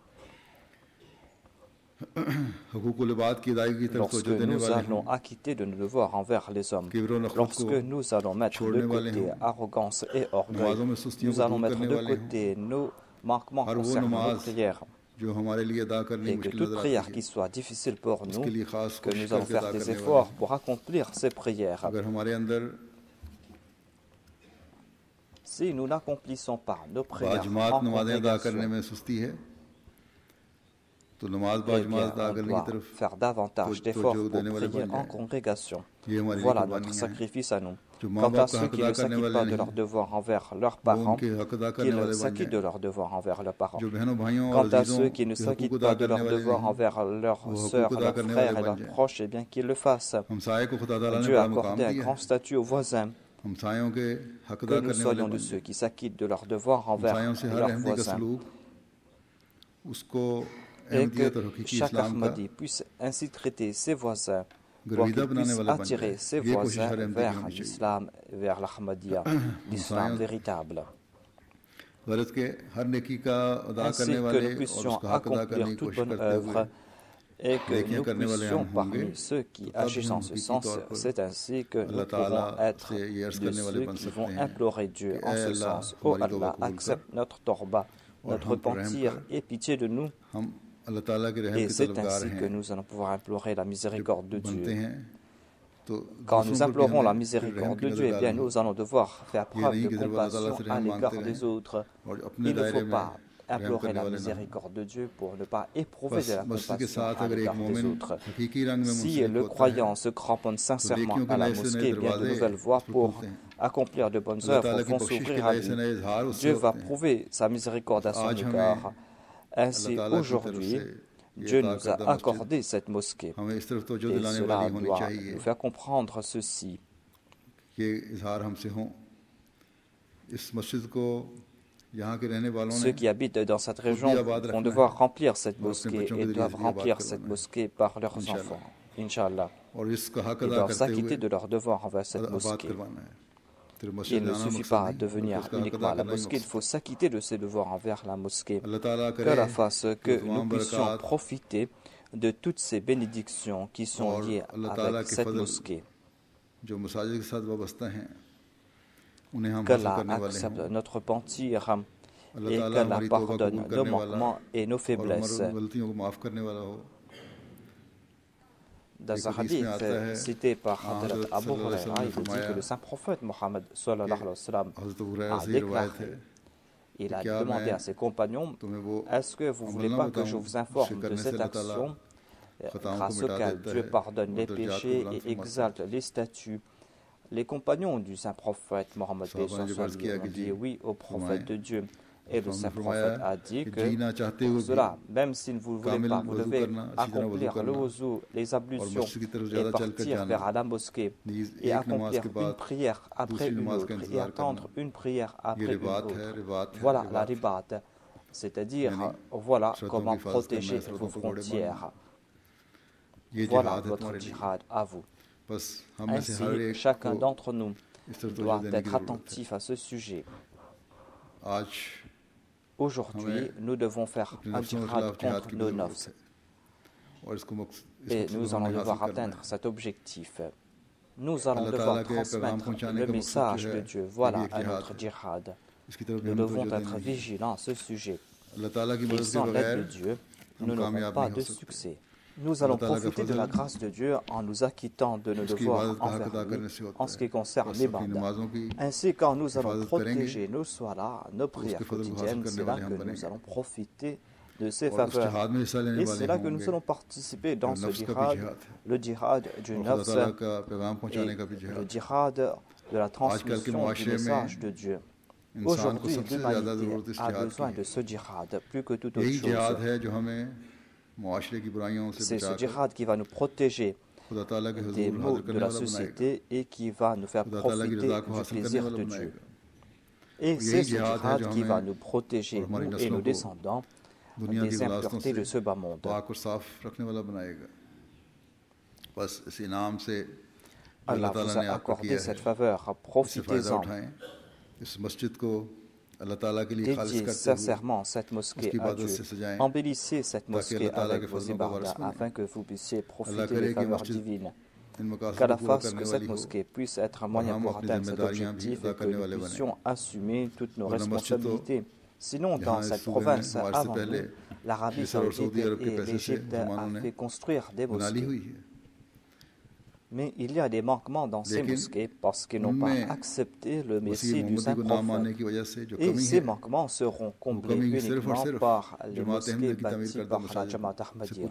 Lorsque nous allons acquitter de nos devoirs envers les hommes, lorsque nous allons mettre de côté arrogance et orgueil, nous allons mettre de côté nos manquements concernant nos prières, et que toute prière qui soit difficile pour nous, que nous allons faire des efforts pour accomplir ces prières. Si nous n'accomplissons pas nos prières en congrégation, on doit faire davantage d'efforts pour prier en congrégation. Voilà notre sacrifice à nous. Quant à ceux qui ne s'acquittent pas de leurs devoirs envers leurs parents, qu'ils s'acquittent de leurs devoirs envers leurs parents. Quant à ceux qui ne s'acquittent pas de leurs devoirs envers leurs sœurs, leurs frères et leurs proches, eh bien qu'ils le fassent. Dieu a accordé un grand statut aux voisins. Que nous soyons de ceux qui s'acquittent de leurs devoirs envers leurs voisins. Et que chaque Ahmadi puisse ainsi traiter ses voisins pour qu'il puisse attirer ses voisins vers l'islam, vers l'Ahmadiyya, l'islam véritable. Ainsi que nous puissions accomplir toute bonne œuvre et que nous puissions, parmi ceux qui agissent en ce sens, c'est ainsi que nous pourrons être de ceux qui vont implorer Dieu en ce sens. Oh Allah, accepte notre torba. notre pentir ait pitié de nous. Et c'est ainsi que nous allons pouvoir implorer la miséricorde de Dieu. Quand nous implorons la miséricorde de Dieu, eh bien, nous allons devoir faire preuve de compassion à l'égard des autres. Il ne faut pas implorer la miséricorde de Dieu pour ne pas éprouver de la compassion à l'égard des autres. Si le croyant se cramponne sincèrement à la mosquée, eh bien, de nouvelles voies pour accomplir de bonnes œuvres vont s'ouvrir à lui. Dieu va prouver sa miséricorde à son égard. Ainsi, aujourd'hui, Dieu nous a accordé cette mosquée. Et cela doit nous faire comprendre ceci. Ceux qui habitent dans cette région vont devoir remplir cette mosquée et doivent remplir cette mosquée par leurs enfants, Inch'Allah. Ils doivent s'acquitter de leur devoir envers cette mosquée. Il ne suffit pas de venir uniquement à la mosquée, il faut s'acquitter de ses devoirs envers la mosquée. Que la fasse que nous puissions profiter de toutes ces bénédictions qui sont liées avec cette mosquée. Qu'Allah accepte notre pentir et qu'Allah pardonne nos manquements et nos faiblesses. Dans un hadith cité par Abu Huraira, il dit que le saint prophète Mohammed sallallahu alayhi wa sallam a déclaré, il a demandé à ses compagnons, est-ce que vous ne voulez pas que je vous informe de cette action grâce auquel Dieu pardonne les péchés et exalte les statuts? Les compagnons du saint prophète Mohammed ont dit oui au prophète de Dieu. Et le saint prophète a dit que pour cela, même si vous ne voulez pas, vous devez accomplir le wuzu, les ablutions et partir vers la mosquée et accomplir une prière après une autre et attendre une prière après une autre. Voilà la ribat, c'est-à-dire voilà comment protéger vos frontières. Voilà votre djihad à vous. Ainsi, chacun d'entre nous doit être attentif à ce sujet. Aujourd'hui, nous devons faire un djihad contre nos nafs. Et nous allons devoir atteindre cet objectif. Nous allons devoir transmettre le message de Dieu. Voilà un autre djihad. Nous devons être vigilants à ce sujet. Et sans l'aide de Dieu, nous n'aurons pas de succès. Nous allons profiter de la grâce de Dieu en nous acquittant de nos devoirs envers lui en ce qui concerne les bandes. Ainsi, quand nous allons protéger nos soirs, nos prières quotidiennes, c'est là que nous allons profiter de ces faveurs. Et c'est là que nous allons participer dans ce djihad, le djihad du nafs et le djihad de la transmission du message de Dieu. Aujourd'hui, l'humanité a besoin de ce djihad plus que toute autre chose. C'est ce djihad qui va nous protéger des maux de la société et qui va nous faire profiter du plaisir de Dieu. Et c'est ce djihad qui va nous protéger, nous et nos descendants, des impuretés de ce bas monde. Allah vous a accordé cette faveur, profitez-en. Dédiez sincèrement cette mosquée à Dieu. Embellissez cette mosquée avec vos ibadah afin que vous puissiez profiter des faveurs divines. Qu'Allah fasse que cette mosquée puisse être un moyen pour atteindre cet objectif et que nous puissions assumer toutes nos responsabilités. Sinon, dans cette province, avant nous, l'Arabie saoudite et l'Égypte ont fait construire des mosquées. Mais il y a des manquements dans ces mosquées parce qu'ils n'ont pas accepté le Messie du Saint-Prophète. Et ces manquements seront comblés uniquement par les mosquées bâties par la Jamaat Ahmadiyya.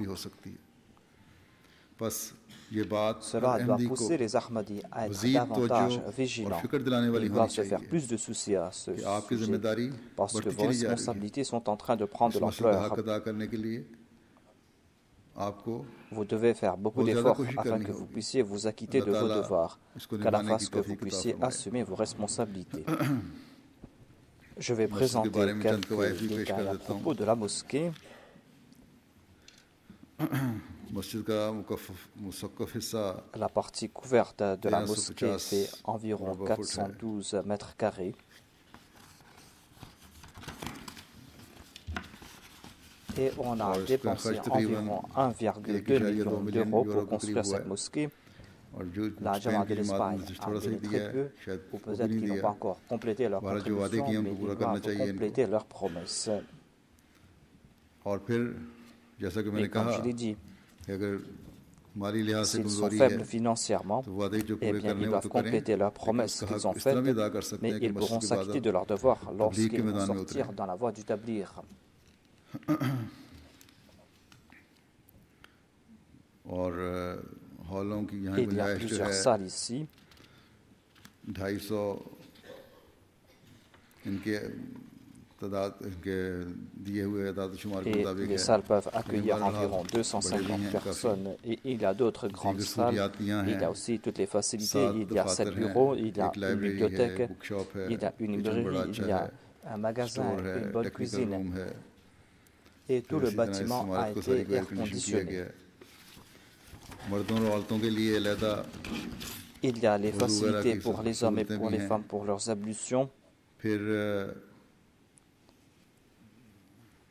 Cela doit pousser les Ahmadis à être davantage vigilants. Ils doivent se faire plus de soucis à ce sujet parce que vos responsabilités sont en train de prendre de l'ampleur. Vous devez faire beaucoup d'efforts afin que vous puissiez vous acquitter de vos devoirs, qu'Allah fasse que vous puissiez assumer vos responsabilités. Je vais présenter quelques détails à propos de la mosquée. La partie couverte de la mosquée fait environ 412 mètres carrés. Et on a dépensé environ 1,2 million d'euros pour construire cette mosquée. La Jamaat de l'Espagne a donné très peu, ou peut-être qu'ils n'ont pas encore complété leur contribution, mais ils doivent compléter leurs promesses. Et comme je l'ai dit, s'ils sont faibles financièrement, eh bien, ils doivent compléter leurs promesses qu'ils ont faites, mais ils pourront s'acquitter de leurs devoirs lorsqu'ils vont sortir dans la voie du tabligh. Il y a plusieurs salles ici. Et les salles peuvent accueillir environ 250 personnes. Et il y a d'autres grandes salles. Il y a aussi toutes les facilités. Il y a 7 bureaux, il y a une bibliothèque, il y a une librairie, il y a un magasin, une bonne cuisine. Et tout le bâtiment a été air conditionné. Il y a les facilités pour les hommes et pour les femmes pour leurs ablutions.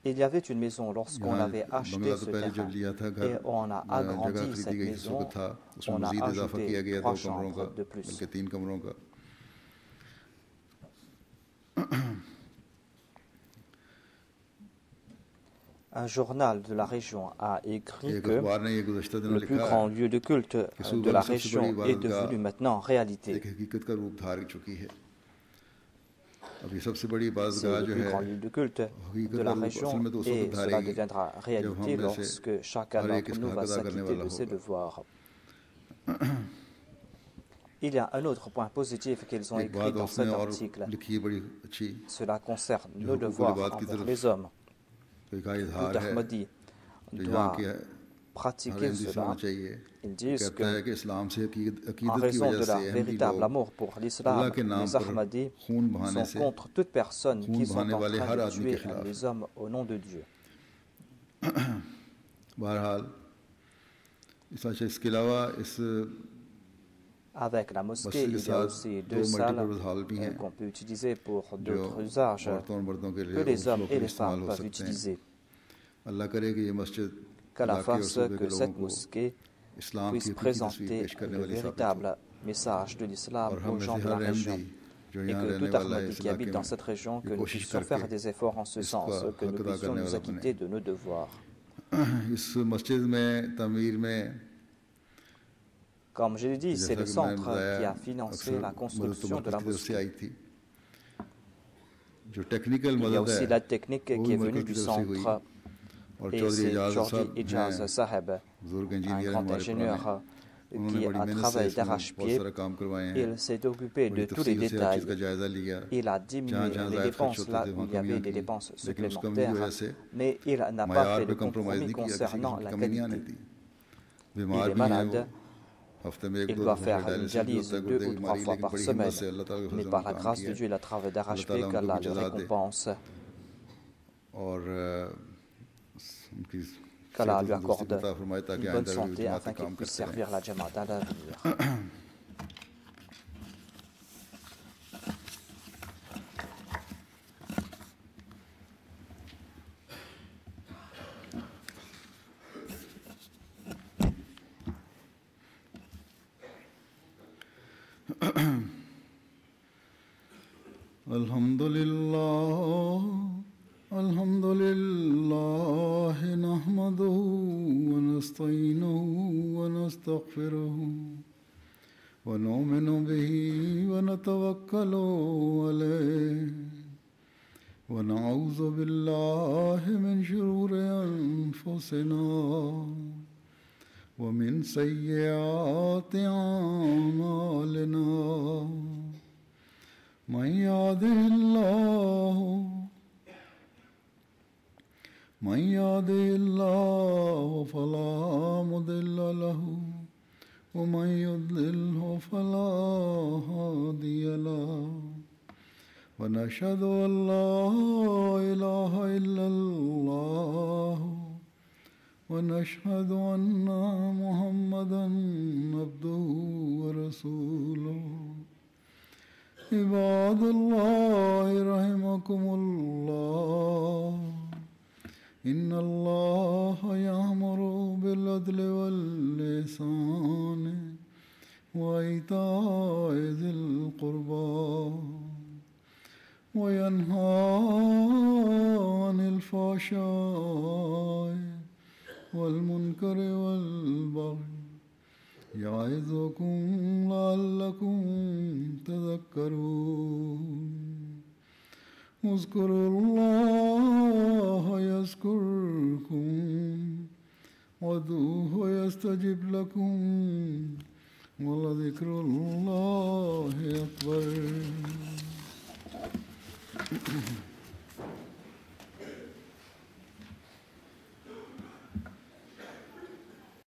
Il y avait une maison lorsqu'on avait acheté ce terrain et on a agrandi cette maison, on a ajouté 3 chambres de plus. Un journal de la région a écrit que le plus grand lieu de culte de la région est devenu maintenant réalité. C'est le plus grand lieu de culte de la région et cela deviendra réalité lorsque chacun d'entre nous va s'acquitter de ses devoirs. Il y a un autre point positif qu'ils ont écrit dans cet article. Cela concerne nos devoirs envers les hommes. Tout Ahmadi doit pratiquer cela. Ils disent que, en raison de leur véritable amour pour l'islam, les Ahmadis sont contre toute personne qui sont en train de tuer les hommes au nom de Dieu. Avec la mosquée, il y a aussi 2 salles qu'on peut utiliser pour d'autres usages que les hommes et les femmes peuvent utiliser. Qu'Allah fasse que cette mosquée puisse présenter le véritable message de l'islam aux gens de la région et que tout Ahmadi qui habite dans cette région, que nous puissions faire des efforts en ce sens, que nous puissions nous acquitter de nos devoirs. Comme je l'ai dit, c'est le centre qui a financé la construction de la mosquée. Il y a aussi la technique qui est venue du centre. Et c'est Jordi Ijaz Saheb, un grand ingénieur qui a travaillé d'arrache-pied. Il s'est occupé de tous les détails. Il a diminué les dépenses là où il y avait des dépenses supplémentaires, mais il n'a pas fait de compromis concernant la qualité. Il est malade. Il doit faire une dialyse 2 ou 3 fois par semaine, mais par la grâce de Dieu, il a travaillé d'arrache-pied, qu'Allah le récompense. Qu'Allah lui accorde une bonne santé afin qu'il puisse servir la Jamaat à l'avenir. الحمد لله نحمده ونستعينه ونستغفره ونؤمن به ونتوكل عليه ونعوذ بالله من شرور أنفسنا ومن سيئات أعمالنا من يهده الله فلا مضل له ومن يضلله فلا هادي له ونشهد أن لا إله إلا الله ونشهد أن محمدا عبده ورسوله عباد الله رحمكم الله إن الله يأمر بالعدل والإحسان وإيتاء ذي القربى وينهى عن الفحشاء والمنكر والبغي يعظكم لعلكم تذكرون اذكروا الله يذكركم وادعوه يستجب لكم ولذكر الله أكبر.